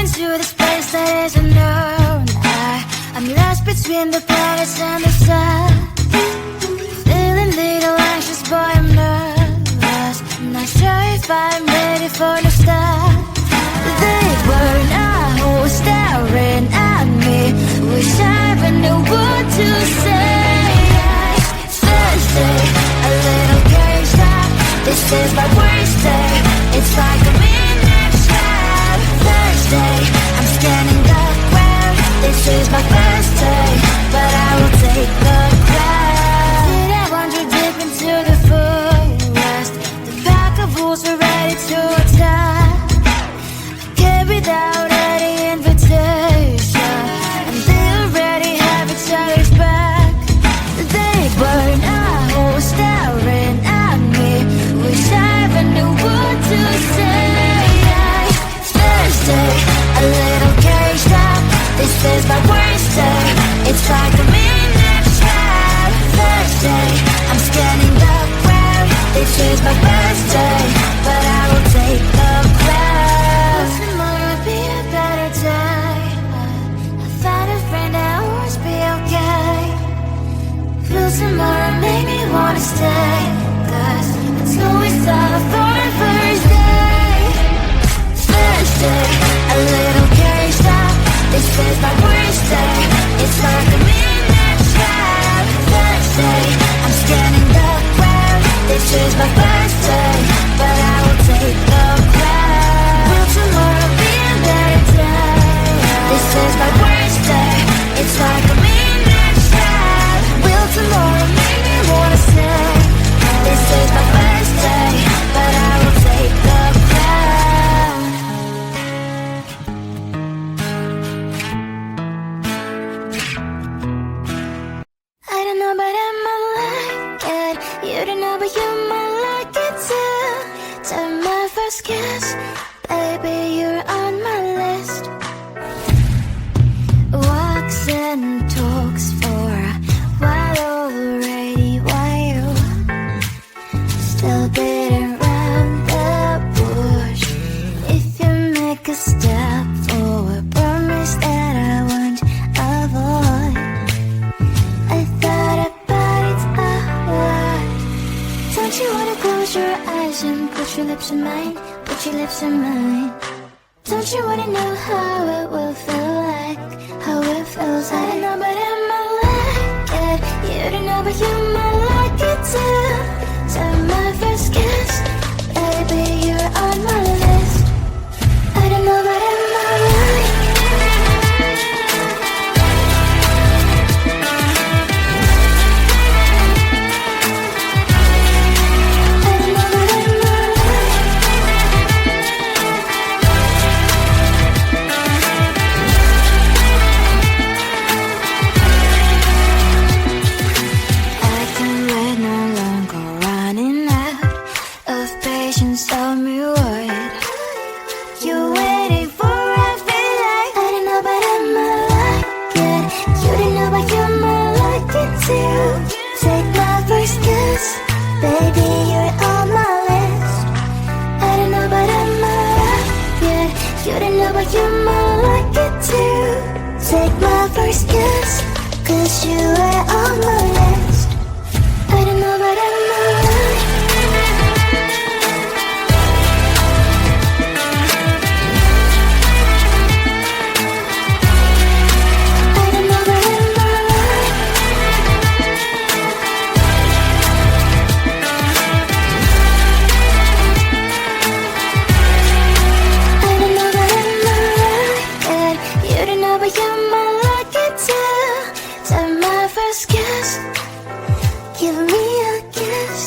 into this place that is unknown. I'm lost between the planets and the sun, feeling little anxious, boy, I'm nervous. I'm not sure if I'm ready for the start. They were not staring at me, wish I even knew what to say. Thursday, a little caged up, this is my worst day. It's like a midnight trap. Thursday, I'm scanning the ground, this is my first day, but I will take the crowd. Did I wander deep into the forest? The pack of wolves were ready to attack. Without any invitation, and they already have each other's back. They were now staring at me, wish I even knew what to say. Thursday, a little caged up, this is my worst day. It's like a midnight trap. Thursday, I'm scanning the ground, this is my first day, but I will take the crowd. Tomorrow made me wanna stay, 'cause it's always tough for the first day. Thursday, a little caged up, this is my worst day. It's like a midnight trap. Thursday, I'm scanning the ground, this is my first day, but I will take the crowd. Will tomorrow be a better day? This is my worst day, it's like a midnight trap. Will tomorrow make me wanna say, this is my first day, but I will take the crown. I don't know, but I might like it. You don't know, but you might like it too. Time my first kiss, baby, you're on my list. Walks and talks for while already wild, still beating around the bush. If you make a step forward, promise that I won't avoid. I thought about it a lot. Don't you wanna close your eyes and put your lips in mine? Put your lips in mine. Don't you wanna know how it will feel like? How it feels like? I don't know, but I might like it. You don't know, but you might like it too. Time my first kiss, baby, you're on my list. I don't know, but I might like it. I don't know, but I might like it. I can wait no longer, running out of patience. Tell me what you're waiting for. I feel like I don't know, but I might like it. You don't know, but you might like it too. Take my first kiss, baby, you're on my list. I don't know, but I might like it. You don't know, but you might like it too. Take my first kiss, 'cause you are on my list. I don't know, but I might like it. I don't know, but I might like it. I don't know, but I might like it. You don't know, but you might like it too. Time my first kiss, give me a kiss.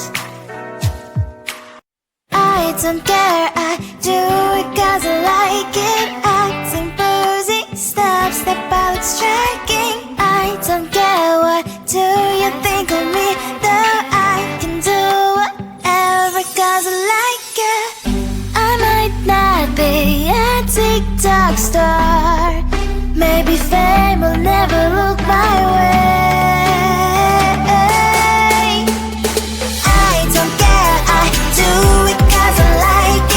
I don't care, I do it 'cause I like it. Acting boozy, step out striking. I don't care, what do you think of me? Though I can do whatever 'cause I like it. I might not be a TikTok star, maybe fame will never look my way. I don't care, I do it 'cause I like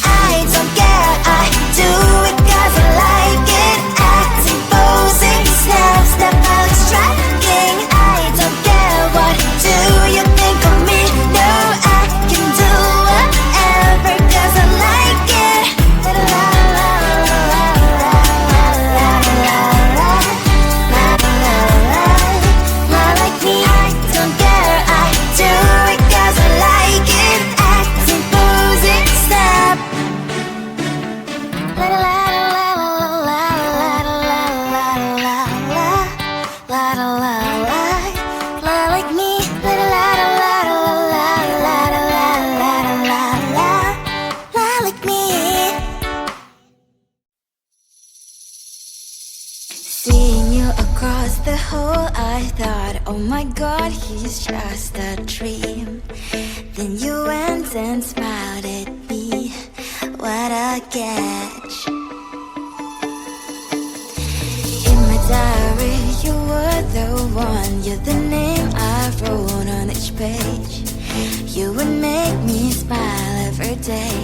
I don't care, I do it 'cause I like it. Acting, posing, snap, I look striking. I don't care, what do you think of me? No, I can do whatever 'cause I like it. La la la la la la la la la la la. Like me, I don't care, I do it 'cause I like it. Acting, posing, snap. La la la la la la la la la la la la la la la. Like me, la la la la la la la la la la la like me. Seeing you across the hall, I thought, oh my god, he's just a dream. Then you went and smiled at me. What a catch. In my diary, you were the one. You're the name I wrote on each page. You would make me smile every day.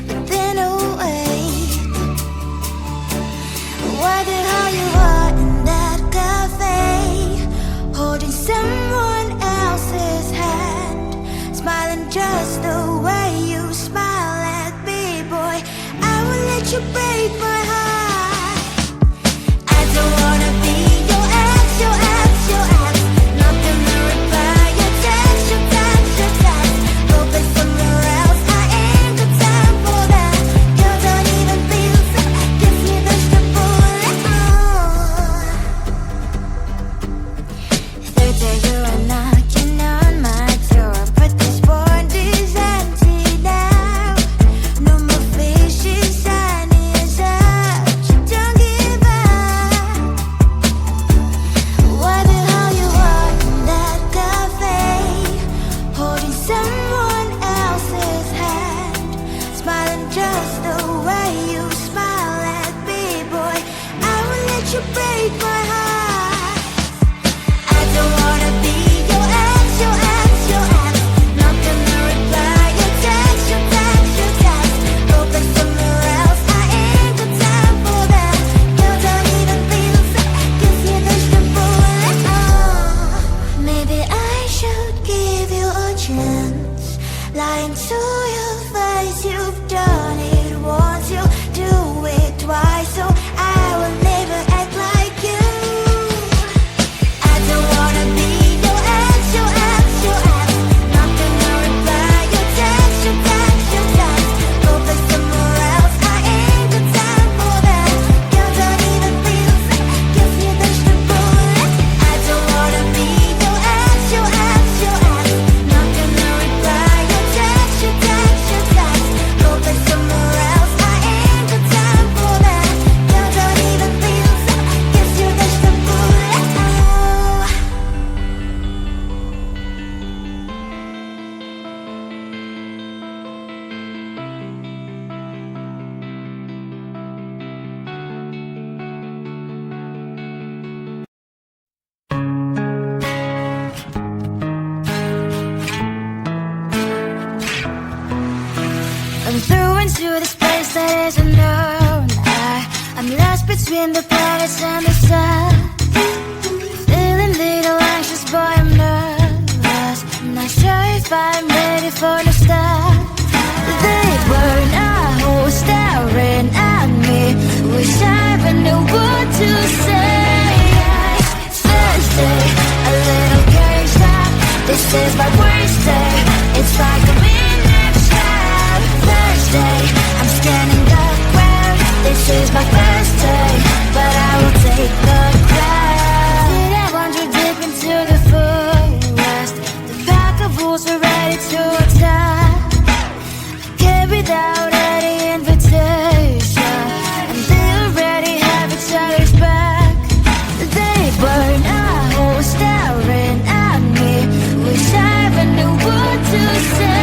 But then, oh wait, why the hell you are in that cafe, holding someone else's hand, smiling just the way you smile at me, boy. I will let you break my heart. I don't wanna be your ex, your ex, your ex. Not gonna reply your text, your text, your text. Go play somewhere else, I ain't got time for that. You don't even feel so, gives me the bullet. Third day you are knocking on my door, but this board is empty now. No more faces, sign is up. You don't give up. Why the hell you are in that cafe, holding someone else's hand, smiling just the way you smile at me, boy. I will let you break my heart. I don't wanna be your ex, your ex, your ex. Not gonna reply your text, your text, your text. Go play somewhere else, I ain't got time for that. You don't even feel so, gives me the bullet. Maybe I should give you a chance. Lying to your face, you've done it once, you do it twice, so I will never act like you. I don't wanna be your ex, your ex, your ex. Not gonna reply your text, your text, your text. Go play somewhere else, I ain't got time for that. You don't even feel so, gives me the bullet. I don't wanna be your ex, your ex, your ex. Not gonna reply your text, your text, your text. Go play somewhere else, I ain't got time for that. You don't even feel so, gives you the bullet. I'm through into this place that is unknown. I'm lost between the planets and the sun. Feeling little anxious, boy, I'm nervous. I'm not sure if I'm ready for the start. They were not staring at me. Wish I even knew what to say. Thursday, a little caged up. This is my worst day. It's like a midnight trap. Thursday, I'm scanning the ground. This is my first day, but I will take the crown. Did I wander deep into the forest? The pack of wolves were ready to attack. Came without any invitation, and they already have each other's back. They were not staring at me. Wish I even knew what to say.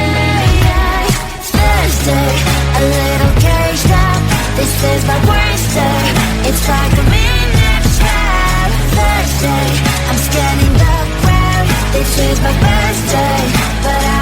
Thursday, a little caged up. This is my worst day. It's like a midnight trap. Thursday, I'm scanning the ground. This is my first day, but I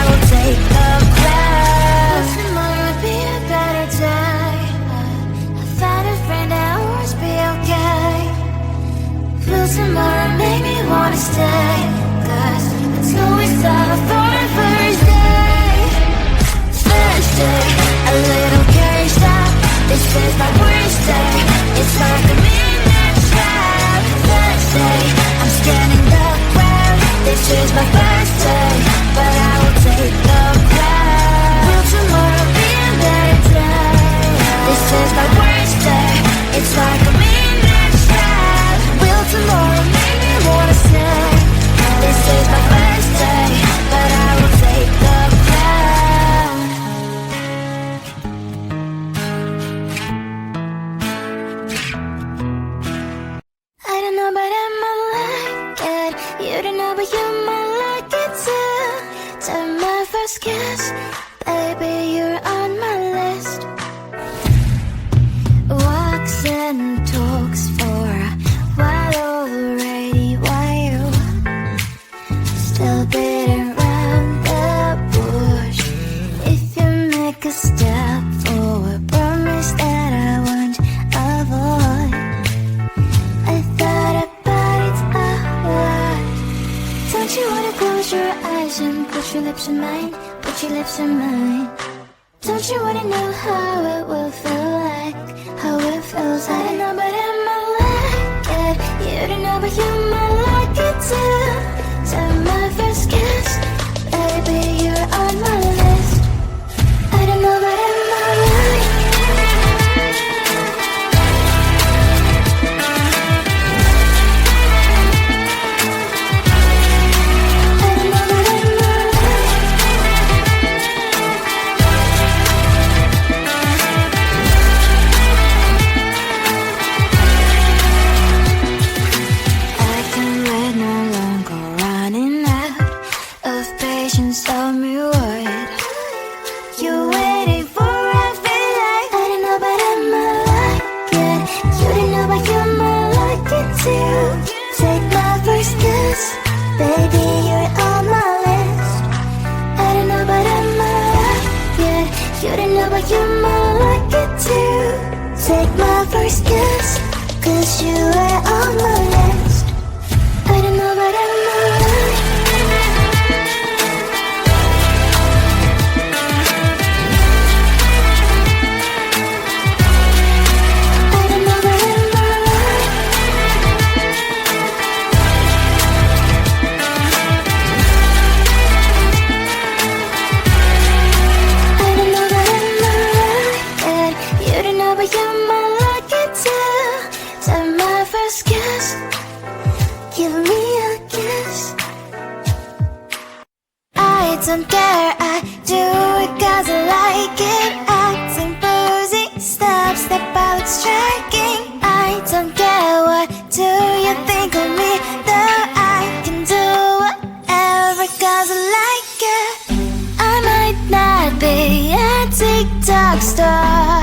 first kiss, baby, you're on my list. Walks and talks for a while already, while you still beating around the bush. If you make a step forward, promise that I won't avoid. I thought about it a lot. Don't you wanna close your eyes and put your lips in mine, put your lips in mine? Don't you wanna know how it will feel like, how it feels like? I don't know but I might like it. You don't know but you might like it too. So my first kiss, baby, you're on my list. I don't know but I might like it. Tell me what you're waiting for. I feel like I don't know but I might like it. You don't know but you might like it too. Take my first kiss, baby, you're on my list. I don't know but I might like it. You don't know but you might like it too. Take my first kiss, 'cause you are on my list. I don't know but I might like it. Give me a kiss. I don't care, I do it 'cause I like it. Acting boozy, step out striking. I don't care, what do you think of me? Though I can do whatever 'cause I like it. I might not be a TikTok star,